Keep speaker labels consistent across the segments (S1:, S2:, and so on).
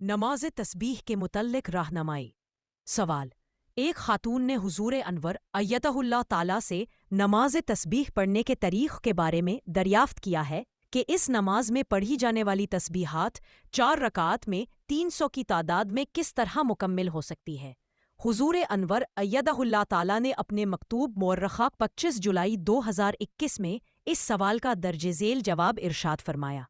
S1: نماز تسبیح کے متعلق رہنمائی۔ سوال: ایک خاتون نے حضور انور ایتہ اللہ تعالیٰ سے نماز تسبیح پڑھنے کے طریق کے بارے میں دریافت کیا ہے کہ اس نماز میں پڑھی جانے والی تسبیحات 4 رکعات میں 300 کی تعداد میں کس طرح مکمل ہو سکتی ہے؟ حضور انور ایدہ اللہ تعالیٰ نے اپنے مکتوب مورخہ 25 جولائی 2021 میں اس سوال کا درج ذیل جواب ارشاد فرمایا۔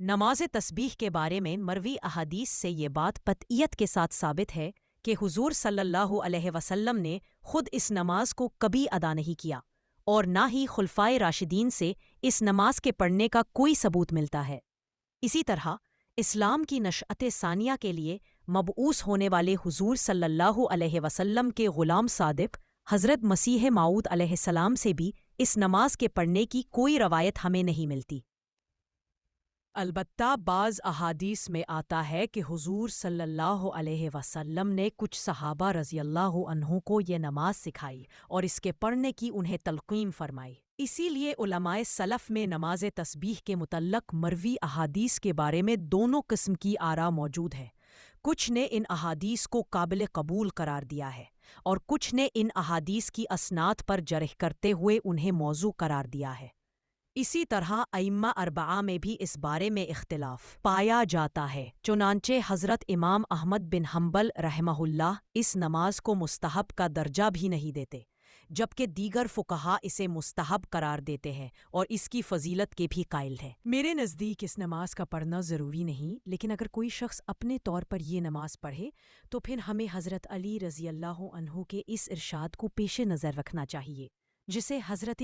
S1: نماز تسبیح کے بارے میں مروی احادیث سے یہ بات قطعیت کے ساتھ ثابت ہے کہ حضور صلی اللہ علیہ وسلم نے خود اس نماز کو کبھی ادا نہیں کیا، اور نہ ہی خلفائے راشدین سے اس نماز کے پڑھنے کا کوئی ثبوت ملتا ہے۔ اسی طرح اسلام کی نشأت ثانیہ کے لیے مبعوث ہونے والے حضور صلی اللہ علیہ وسلم کے غلام صادق حضرت مسیح موعود علیہ السلام سے بھی اس نماز کے پڑھنے کی کوئی روایت ہمیں نہیں ملتی۔ البتہ بعض احادیث میں آتا ہے کہ حضور صلی اللہ علیہ وسلم نے کچھ صحابہ رضی اللہ عنہ کو یہ نماز سکھائی اور اس کے پڑھنے کی انہیں تلقین فرمائی۔ اسی لیے علماء سلف میں نماز تسبیح کے متعلق مروی احادیث کے بارے میں دونوں قسم کی آراء موجود ہے۔ کچھ نے ان احادیث کو قابل قبول قرار دیا ہے اور کچھ نے ان احادیث کی اسناد پر جرح کرتے ہوئے انہیں موضوع قرار دیا ہے۔ اسی طرح ائمہ اربعہ میں بھی اس بارے میں اختلاف پایا جاتا ہے، چنانچہ حضرت امام احمد بن حنبل رحمہ اللہ اس نماز کو مستحب کا درجہ بھی نہیں دیتے، جبکہ دیگر فقہا اسے مستحب قرار دیتے ہیں اور اس کی فضیلت کے بھی قائل ہیں۔ میرے نزدیک اس نماز کا پڑھنا ضروری نہیں، لیکن اگر کوئی شخص اپنے طور پر یہ نماز پڑھے تو پھر ہمیں حضرت علی رضی اللہ عنہ کے اس ارشاد کو پیش نظر رکھنا چاہیے، جسے حضرت